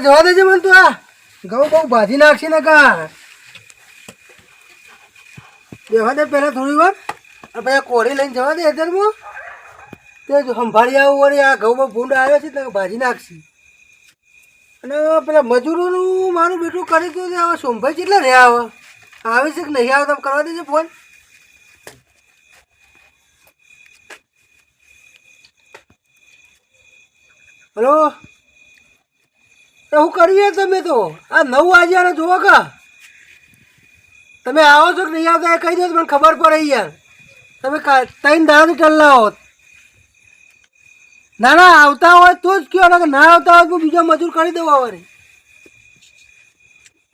જવા દેજે મને તું આ ઘઉં બહુ ભાજી નાખશે ને કા જવા દે પહેલાં થોડી વાર અને પછી કોરી લઈને જવા દે હેતરમાં તે સંભાળી આવું વળી આ ઘઉંમાં ભૂંડ આવ્યો છે તો ભાજી નાખશે અને પેલા મજૂરોનું મારું બેટું કરી દઉં હવે સોમભાઈ કેટલા રહ્યા હવે આવે છે કે નહીં આવતા કરવા દેજે ફોન હલો શું કરીએ તમે તો આ 9 વાગ્યાને જોવો કા તમે આવો છો કે નહીં આવતા એ કહી દો મને ખબર પડે યાર તમે 3 દાડાથી ટલ્લા હોત ના ના આવતા હોય તો જ કહો કે ના આવતા હોય તો બીજા મજૂર કરી દઉં હવે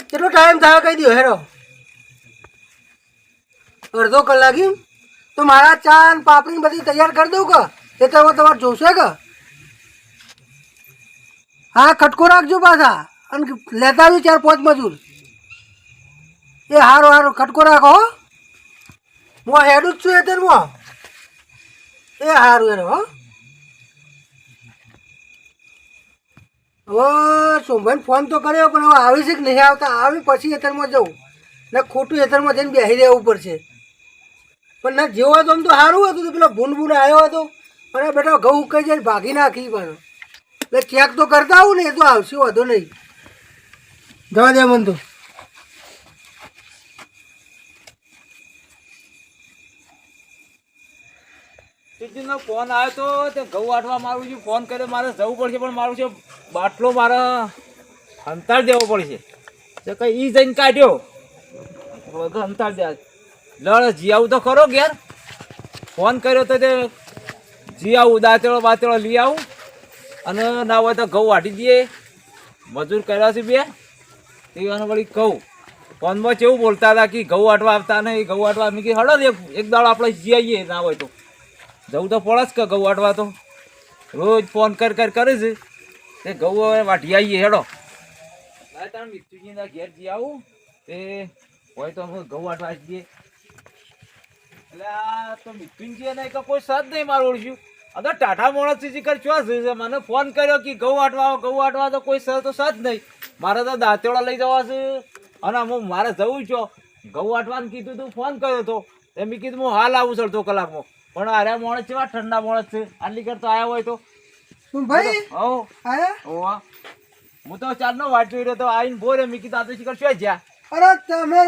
કેટલો ટાઈમ થાય કહી દો હેરો અડધો કલાક તો મારા ચા ને પાપડી બધી તૈયાર કરી દઉં કે એ તો તમારે જોશે કે હા ખટકો રાખજો પાછા અને લેતા આવી 4-5 મજૂર એ હારો હારો ખટકો રાખો હું હેડું જ છું અત્યારમાં એ સારું એનો હો હવે સોમભાઈને ફોન તો કર્યો પણ હવે આવી છે કે નહીં આવતા આવી પછી એતરમાં જવું ને ખોટું એતરમાં જઈને બેસી રહેવું પડશે પણ ના જેવો હતો આમ તો સારું હતું તો પેલો ભૂન આવ્યો હતો અને બેટા ઘઉં ઉકાઈ જાય ભાગી નાખી પણ એટલે ચેક તો કરતા આવું ને એ તો આવશે વાંધો નહીં જવા દે મને તો ફોન આવ્યો તો તે ઘઉં વાટવા મારું છું ફોન કર્યો મારે જવું પડશે પણ મારું છે બાટલો મારે અંતર દેવો પડશે તો કઈ ઈ જઈને કાઢ્યો બધો અંતર દે લડ જી આવું તો ખરો ઘેર ફોન કર્યો તો તે જી આવું દાંતેળો બાતેળો લઈ આવું અને ના હોય તો ઘઉં વાટી દઈએ મજૂર કર્યા છે બે તે વળી કહું ફોનમાં કેવું બોલતા હતા કે ઘઉં વાટવા આવતા નહીં ઘઉં વાટવા મેં કે હડો એક દાડો આપણે જી આવીએ ના હોય તો જવું તો પડે જ કે ઘઉં વાટવા તો રોજ ફોન કરે છે તે ઘઉં હવે વાટી આવીએ હેડો તમે મિત્રુજીના ઘેર જી આવું તે હોય તો અમે ઘઉં વાટવા જઈએ એટલે આ તો મિત્રુજી નહીં કે કોઈ સદ નહીં મારું ઓળખ્યું અગર ટાટા મોણસ કર ચો છે મને ફોન કર્યો કે ઘઉં વાટવા તો કોઈ સર તો સદ નહીં મારે તો દાંતેડા લઈ જવા છે અને હું મારે જવું છો ઘઉં વાટવાનું કીધું તું ફોન કર્યો હતો એમ કીધું હું હાલ આવું અડધો કલાકમાં પણ અરે મોણસ છે ઠંડા મોણસ છે આટલી કરતો આવ્યા હોય તો ભાઈ હો આયા હું તો ચારનો વાટ જોઈ રહ્યો તો આવીને બોરે મેં કીધું આ તો શીખર શું જ્યાં અરે તમે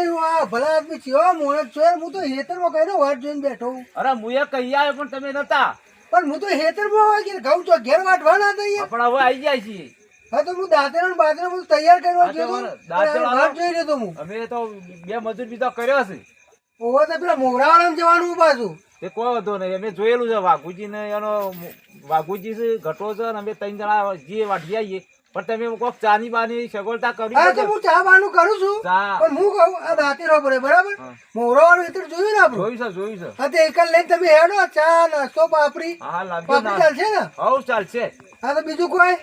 ભલા આદમી છો મોણસ છો હું તો હેતરમાં કઈ વાટ જોઈને બેઠો અરે હું એ કહી આવ્યો પણ તમે નતા પણ હું તો હેતરમાં હોય કે ઘઉં તો ઘેર વાટવાના હતા પણ હવે આવી જાય છીએ હા તો હું દાંતેડા બાજરા બધું તૈયાર કરવા ગયો વાટ જોઈ રહ્યો તો હું અમે તો 2 મજૂર બીજા કર્યો છે ઓહો તો પેલા મોગરાવાળામાં જવાનું પાછું એ કોઈ વાંધો નહીં અમે જોયેલું છે વાઘુજી ને એનો વાઘુજી છે ઘટો છે અને અમે 3 જણા જે વાટી આવીએ પણ તમે કોઈક ચાની બાની સગવડતા કરી હા તો હું ચા બાનું કરું છું પણ હું કહું આ દાંતેરો પડે બરાબર મોગરાવાળું એ તો જોયું ને આપણે જોયું છે હા તો એક લઈને તમે હેડો ચા નાસ્તો પાપડી હા પાપડી ચાલશે ને હવ ચાલશે હા તો બીજું કોઈ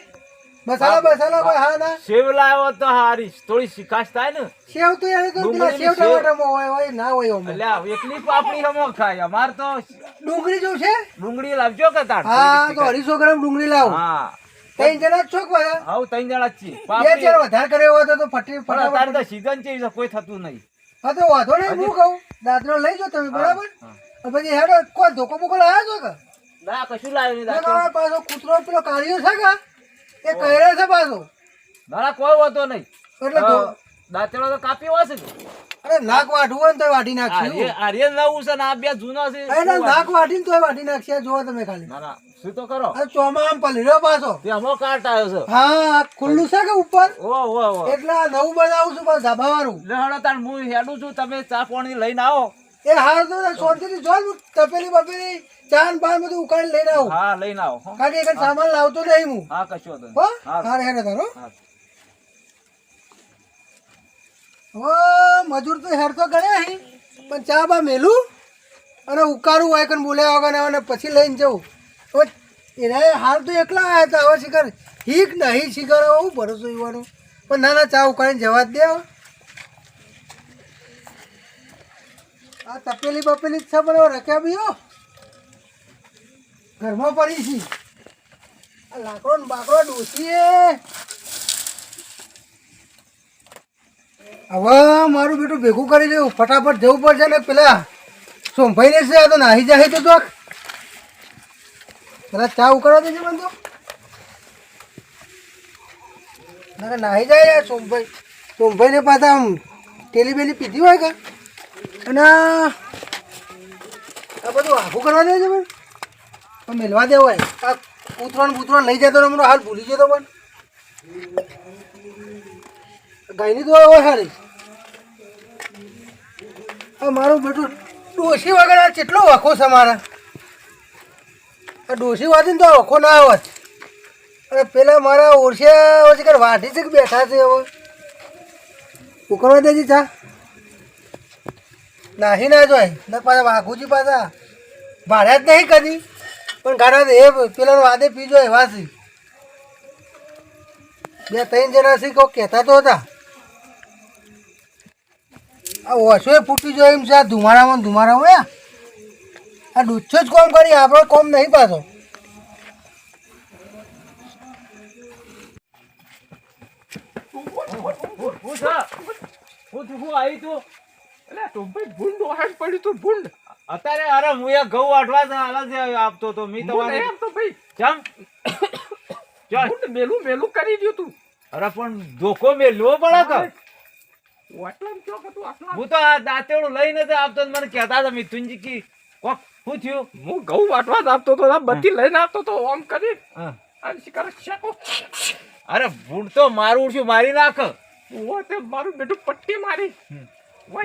મસાલા કોઈ હા ના સેવ લાવ્યો તો હારી થોડી શિકાશ થાય ને સેવ તો યાર તો પેલા સેવ ટમાટરમાં હોય ના હોય એટલે એકલી પાપડી હમો ખાય અમાર તો ડુંગળી જો છે ડુંગળી લાવજો કે તાર હા તો 250 ગ્રામ ડુંગળી લાવો હા 3 જણા છો કે હા 3 જણા જ છીએ બે ચાર વધારે કર્યો હોય તો ફટાફટ તો સીઝન છે કોઈ થતું નહીં હા તો વાંધો નહીં હું કહું દાદરો લઈ જાઓ તમે બરાબર પછી હેડો કોઈ ધોકો બોકો લાવ્યો છો કે ના કશું લાવ્યો નહીં પાછો કૂતરો પેલો કાઢ્યો છે કે એ કહેરે છે પાછો ના કોઈ વાંધો નહીં એટલે દાંતેડો તો કાપ્યો હશે અરે નાક વાઢવું હોય ને તો વાઢી નાખશે આર્ય નવું છે ને આ બે જૂના છે એને નાક વાઢીને તો વાઢી નાખશે જોવો તમે ખાલી ના ના શું તો કરો અરે ચોમા આમ પલર્યો પાછો તે અમો કાટ આવ્યો છે હા ખુલ્લું છે કે ઉપર ઓ એટલે નવું બનાવું છું પણ ધાબા વાળું લેહડો તાર હું હેડું છું તમે ચા પાણી લઈને આવો એ હાર તો શાંતિથી જો તપેલી બપેલી ચાન પાન બધું ઉકાળી લઈને આવું હા લઈને આવો કારણ કે એક સામાન લાવતો નહીં હું હા કશું વાંધો હો હારે હેડે તારો મજૂર તો હેર તો ગણ્યા હી પણ ચા બા મેલું અને ઉકાળું હોય કને બોલ્યા વગર અને પછી લઈને જવું હવે એને હાલ તો એકલા આવ્યા હતા હવે શિખર હીક નહીં શિખર હું ભરોસો યુવાનો પણ ના ના ચા ઉકાળીને જવા જ દે આ તપેલી બપેલી જ છે પણ રખ્યા બી હો ઘરમાં પડી છે આ લાકડો ને બાકડો ડોસીએ હવે મારું બેટું ભેગું કરી દેવું, ફટાફટ જવું પડશે ને પેલા સોમભાઈને છે આ તો નાહી જાય તો ચોક પેલા ચા ઉકાળવા દેજે મને તો ના નાહી જાય યાર સોમભાઈને પાછા આમ તેલી બેલી પીધી હોય કે અને આ બધું આખું કરવા દે છે પણ મેળવા દેવું હોય આ કૂતરોણ લઈ જતો મને હાલ ભૂલી જતો પણ ગાયની તો હોય સારી આ મારું બેટું ડોસી વગર આ કેટલો વખો છે મારા આ ડોસી વાંચીને તો વખો ના આવત અને પેલા મારા ઓળખ્યા પછી કઈ વાઢી છે કે બેઠા છે હવે ઉકળવા દેજી ચા નાહી ના જોય ને પાછા વાઘુજી પાછા ભાડ્યા જ નહીં કદી પણ ગાડા એ પેલાનો વાદે પીજો એવા છે બે ત્રણ જણા છે કોઈ કહેતા તો હતા આ ઓછો ફૂટી જાય એમ છે આ ધુમાડામાં હોય આ ડૂચો જ કોમ કરી આપણો કોમ નહીં પાછો અત્યારે અરે હું એ ઘઉં વાટવા આપતો તો મી તમારે કેમ ભૂંડ મેલું કરી દ્યું તું. અરે પણ ધોકો મેલવો પડે કે વાટલામ ક્યો કે તું આટલા? હું તો આ દાંતેડું લઈને જ આપતો તો મને કહેતા હતા મિથુનજી કી કોક શું થયું હું ઘઉં વાટવા જ આપતો તો બત્તી લઈને આપતો તો આમ કરી હા. અને શિકાર શેકો. અરે ભૂંડ તો મારું શું મારી નાખ ઓ તે મારું બેટું પટ્ટી મારી.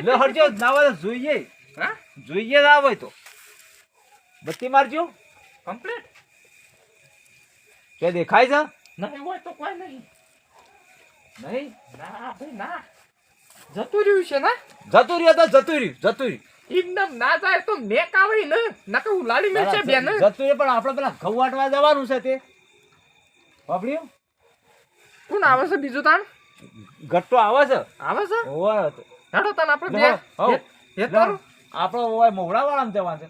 લે હટજો ના હોય તો જોઈએ હા જોઈએ ના હોય તો બત્તી મારજો કમ્પ્લીટ કે દેખાય છે નહીં હોય તો કોઈ નહીં. નહીં ના ભાઈ ના જતું રહ્યું છે ને જતું રહ્યું તો જતું રહ્યું એકદમ ના જાય તો મેક આવે ને નકે ઉલાડી મેલશે બેન. જતું રહ્યું પણ આપણે પેલા ઘઉં વાટવા જવાનું છે તે બાપડ્યું કોણ આવે છે બીજું તાણ ગટ્ટો આવે છે આવે છે ઓય હેડો તાણ આપણે લે, હઉ. બે હે તારું આપણો ઓય મોવડા વાળામાં જવાનું છે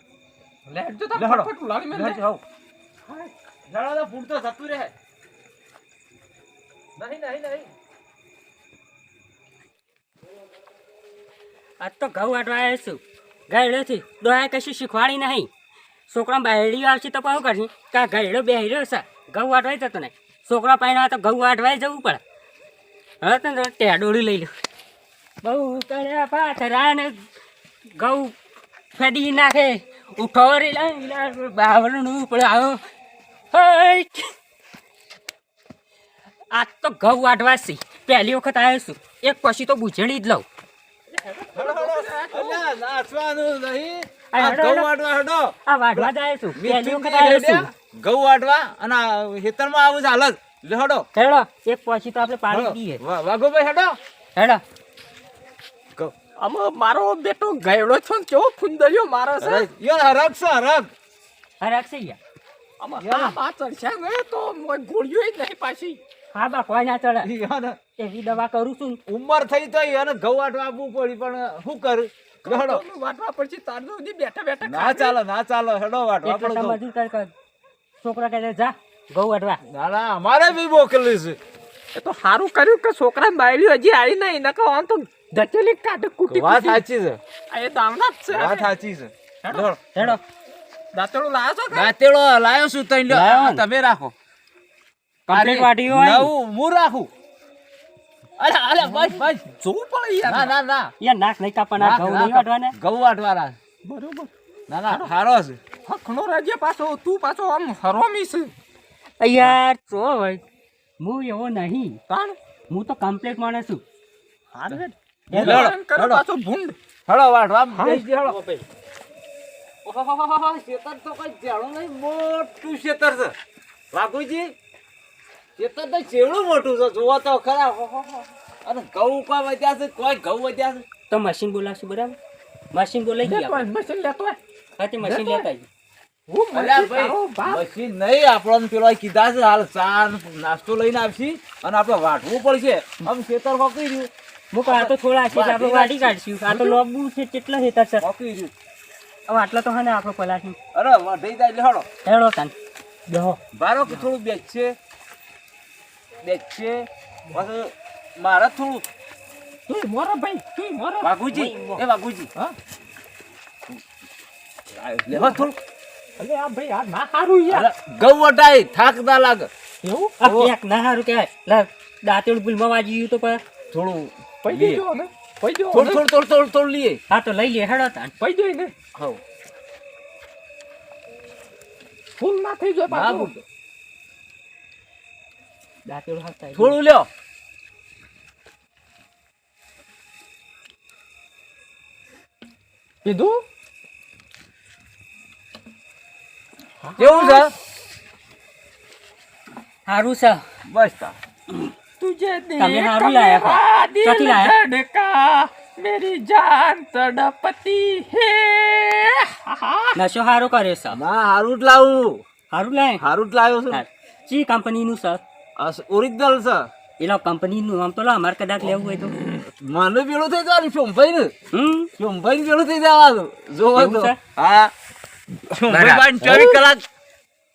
લેજો લે, તાણ હેડો. ફટફટ ઉલાડી મેલજે. હઉ. જરા તો ફૂટ તો જતું રહે નહીં આજ તો ઘઉં વાટવા આવ્યો છું ગયડોથી ડોહાએ કશું શીખવાડી નહીં છોકરા બહેડી આવશે તો શું કરશે કે આ ગયડો બેહર્યો છે ઘઉં વાટવાય જતો નહીં છોકરા પાણી તો ઘઉં વાટવાય જવું પડે હવે તો ટેડોળી લઈ લો બહુ કર્યા પાથરા ને ઘઉં ફેડી નાખે ઉઠોરી લઈ બાવરનું પડે આવો આજ તો ઘઉં વાટવા છે પહેલી વખત આવ્યો છું એક પછી તો બુજણી જ લઉં નાચવાનું નહીં આ હેડો, ઘઉં હેડો. વાટવા હેડો આ વાટવા જાય છું પહેલી વખત મિથુનજી આવ્યો હેડ્યા, છું ઘઉં વાટવા અને આ ખેતરમાં આવું ચાલે જ. લે હેડો હેડો એક પછી તો આપણે પાડી દઈએ વાઘોભાઈ હેડો હેડો આમાં મારો બેટો ગયડો છો ને કેવો ફુંદરિયો મારે છે. યાર હરક છે હરક હરાક છે યાર આમાં હા બા ચડશે ને તો મોય ગોળીઓ જ નહીં પાછી. હા બા કોઈ ના ચડે યાર એવી દવા કરું છું ઉંમર થઈ તો અને ઘઉં વાટવા આપવું પડી પણ શું કરું લે હેડો તો વાટવા પછી તાર સુધી બેઠા બેઠા ના ચાલે હેડો વાટવા એટલે પડે તો મજૂર કર છોકરા કહે જા ઘઉં વાટવા ના અમારે બી મોકલી છે એ તો સારું કર્યું કે છોકરા બાયડી હજી આવી નહીં નકર આમ તો ધકેલી કાઢે કુટી વાત કુટી. સાચી છે આ એ દાવના જ છે. વાત સાચી છે હેડો. હેડો. હેડો દાંતેડું લાયો છો કે? દાંતેડો લાયો છું તઈ લ્યો. લાયો આ ને? તમે રાખો કમ્પ્લીટ વાટી હોય નવું હું રાખું અરે બસ જોવું પડે યાર. ના યાર નાક નહીં કાપવાના ઘઉં નહીં વાટવાના ઘઉં વાટવાના બરોબર ના સારો છે હકનો રાજ્ય પાછો તું પાછો આમ હરોમી છે યાર ચો ભાઈ હું એવો નહીં તાણ હું તો કમ્પ્લીટ માણસ છું હારે હેડો, કરે હેડો. પાછો ભૂંડ. હેડો વાટવા હા. જઈ જી, હેડો ઓહોહોહો, શેતર તો કઈ જાડું નહીં મોટું શેતર છે વાઘુજી શેતર તો ચેવડું મોટું છે જોવો તો ખરા ઓહોહો. અને ઘઉં કોઈ વધ્યા છે કોઈ ઘઉં વધ્યા છે તો મશીન બોલાવશું બરાબર મશીન બોલાવી દઈએ લેતો આપણે. હોય, મશીન લેતો હોય. હા તે મશીન લેતા આવીએ. હું અલ્યા મશીન તારો બાપ. ભાઈ મશીન નહીં આપણને પેલો કીધા છે હાલ ચા ને નાસ્તો લઈને આવશી અને આપણે વાટવું પડશે આમ શેતર હોકી રહ્યું હું કહું આ તો થોડા છે આપણે વાટી કાઢશું આ તો લોબુ છે કેટલા હેતર છે હોકી રહ્યું હવે આટલા તો હા ને આપણે પલાશું અરે વઢઈ જાય એટલે હેડો હેડો તાન બેહો બારો કે થોડું બેસશે પાછું મારે થોડું તું મોરો ભાઈ તું મોરો વાઘુજી એ વાઘુજી હા લેવા થોડું અલે આ ભાઈ આ ના હારું યાર ગૌ વટાઈ થાક ના લાગે એવું આ પેક ના સારું કહેવાય લે દાંતેડું ભૂલમાં વાજી ગયું તો પણ થોડું પૈ લઈએ. દેજો ને પૈ દેજો થોડું લઈએ હા તો લઈ લે હેડો તાણ પૈ દે ને હવ ફૂલ ના થઈ જાય ના પાછું બોલતો. દાંતેડું હાથતા થોડું લ્યો કીધું કેવું છે સારું છે બસ તા तुझे તમે હારું લાયા કા ચોથી લાયા देखा मेरी जान तड़पती है નશો સારો કર્યો છે ના હારું જ લાવું સારું લાય હારું જ લાવ્યો છું ચી કંપનીનું છે ઓરિજિનલ છે એલો કંપનીનું આમ તો લો અમારે કદાચ લેવું હોય તો મને પેલું થઈ જવાનું શોમભાઈ ને હમ શોમભાઈ પેલું થઈ જવાનું જોવો એવું તો છે? હા શોમભાઈ બાન 24 કલાક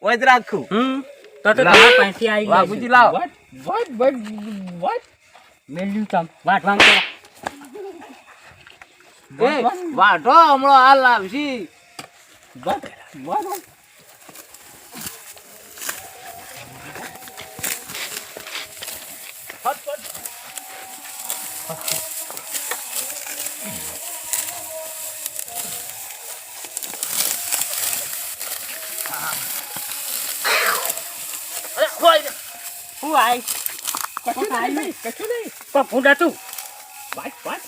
વજ રાખું હમ તો તમારા પાસેથી આવી વાઘુજી લાવ what મેલ્યું તમ વાટ વાંગ કરો એ વાઢો હમણાં હાલ લાવશી what હું આઈ કશું નહીં તો ફૂંડા તું what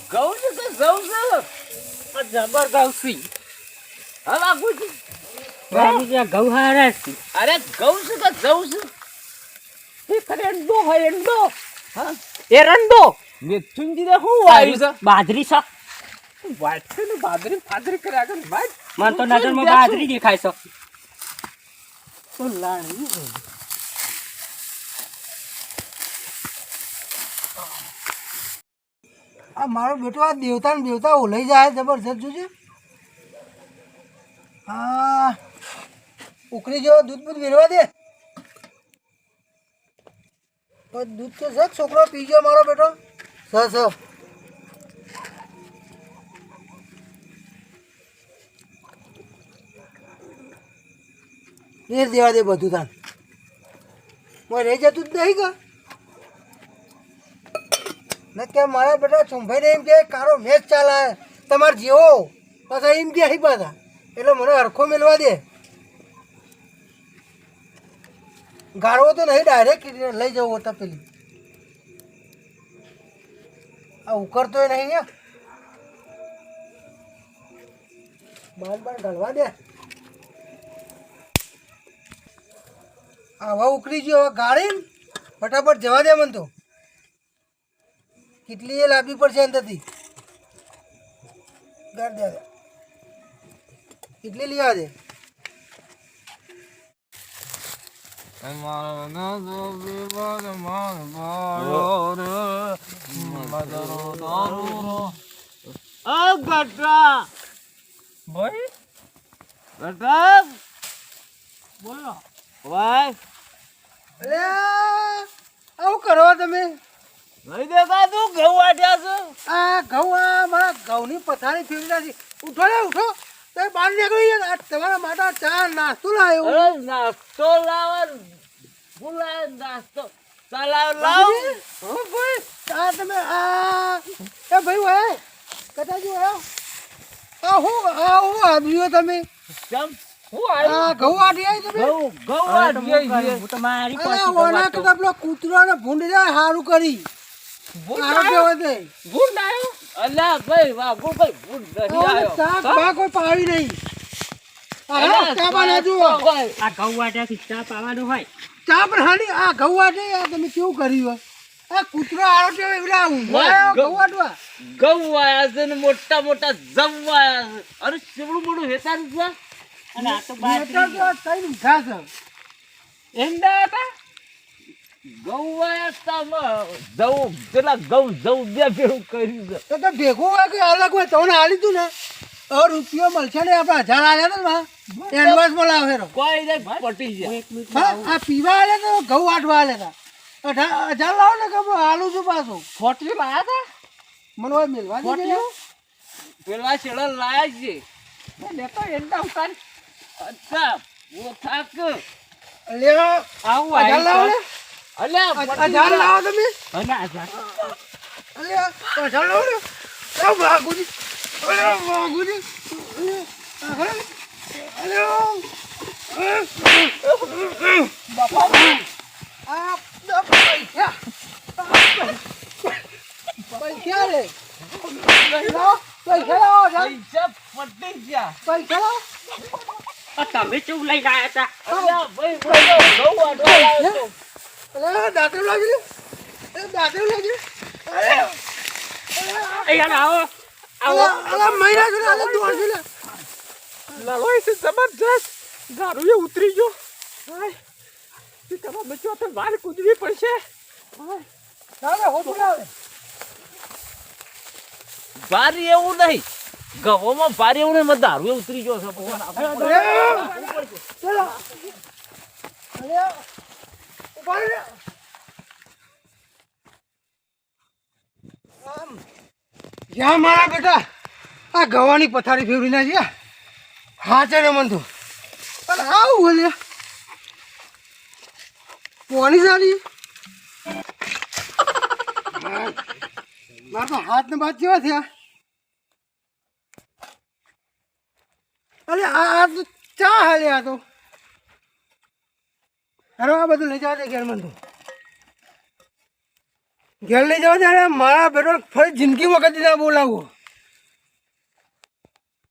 ગૌ છે કે જવ છે જબર ગૌસી હા વાઘુજી વાગી ગૌ હારા છે અરે ગૌ છે કે જવ છે એક રંડો હોય રંડો હા એ રંડો મિથુનજી ને શું આવ્યું છે બાજરી છે વાત છે ને બાદરી ફાદરી કર્યા આગળ વાત મને તો નજરમાં બાજરી દેખાય છે તો લાણી આ મારો બેટો આ દેવતા ને દેવતા ઓલાઈ જાય જબરજસ્ત જોજે હા ઉકળી જેવો દૂધ બૂધ વેરવા દે તો દૂધ તો સર છોકરો પી ગયો મારો બેટો સર વેર દેવા દે બધું તાન મોય રહી જતું જ નહીં કા ને કે મારા બેટા ચુંભાઈને એમ કે કારો મેચ ચાલે તમારે જેવો પાછા એમ કે અહીં પાછા એટલે મને હરખો મેળવા દે ગાળવો તો નહીં ડાયરેક્ટ લઈ જવું હતા પેલી આ ઉકરતોય નહીં યા બાર ઢળવા દે આવા ઉકળી ગયો હવે ગાળીને ફટાફટ જવા દે મને તો કેટલી એ લાવવી પડશે અંદરથી ગાળ દે કેટલી લઈ આવે દે ભાઈ ગટક બોલો વાય અરે આવું કરો તમે નહીં દેખા તું ઘઉં વાટ્યા છે આ ઘઉં આ મારા ઘઉંની પથારી ફેરવી નાખી ઉઠો ને ઉઠો તમે બહાર નીકળી ગયા આ તમારા માટે ચા નાસ્તો લાવ્યો અરે નાસ્તો લાવ બોલાય નાસ્તો ચલાવ લાવ હો ભાઈ ચા તમે આ એ ભાઈ ભાઈ કદાચ આ હું આવ્યો તમે કેમ હું આવ્યો આ ઘઉં આટી આવી તમે ઘઉં વાટ્યા છે હું તો મારી અરે પાસે ઓના તો પેલો કૂતરો ને ભૂંડી જાય સારું કરી સારું કહેવાય તે ભૂલ આવ્યો અલ્યા ભાઈ વાહ ભાઈ ભૂલ નહીં આવ્યો ચા બા કોઈ પાવી નહીં હા ચા બા ના જુઓ આ ઘઉં વાટ્યાથી ચા પાવાનું હોય ચા પણ હાની આ ઘઉં આટી આ તમે કેવું કર્યું આ કૂતરો આરો છે એવડા ઊંઘવા ઘઉં આટવા ઘઉં આયા છે ને મોટા મોટા જવ આયા છે અરે શિવડું મોટું હેતારું છે અને આ તો બેટર બાજરી તો કઈ ઊંઘા છે એંડા હતા ઘઉં આયા તામાં જવ પેલા ઘઉં જવ બે ભેળું કર્યું છે તો ભેગું હોય કે અલગ હોય તો હાલી તું ને રૂપિયો મળશે ને આપણે 1000 આલ્યા હતા ને એડવાન્સ માં લાવે કોઈ નહીં પટી જાય હા આ પીવા આલ્યા તો ઘઉં આટવા આલ્યા હતા 18 લાવો ને કે હાલું છું પાછું ફોટરી લાયા તા મને હોય મેલવા ફોટરી પેલા શેડા લાયા જ છે લેતો એંડા ઉતાર અચ્છા ઓ થાક લ્યો આવું 18 લાવો ને અલ્યા 18 લાવો તમે અલ્યા અલ્યા 18 લાવો ને લાવ ભાગુજી અલ્યા ભાગુજી અલ્યા બાપા આ પૈસા પૈસા રે લાવો પૈસા લાવો પૈસા પટી ગયા પૈસા લાવો તમે ચેવું લઈને આવ્યા હતા અલ્યા ભાઈ ઘઉં વાટવા લાવ્યો તો અરે દાંતરું લાવજે લે. એ દાંતરું લાવજે અરે અહીંયા આવો અલા મહિના છે અલા દોડ છે લે. લલોય છે જબરજસ્ત ગારું એ ઉતરી ગયો હાય તી તમારે બચ્ચો તો બહાર કૂદવી પડશે હાય ચાલે હોતું આવે ભારી એવું નહીં ગવોમાં ભારી એવું નહીં દારૂ એ ઉતરી ગયો છે ચલો અરે ઉભા રે યા મારા બેટા આ ગવાની પથારી ફેરવી નાખી હા છે ને મન તો અરે આવું બોલે કોની સારી મારા તો હાથ ને બાદ કેવા થયા અરે આ તો ચા હાલે આ તો અરે આ બધું લઈ જવા દે ઘેર મન તો ઘેર લઈ જવા દે મારા બેટો ફરી જિંદગીમાં કદી ના બોલાવું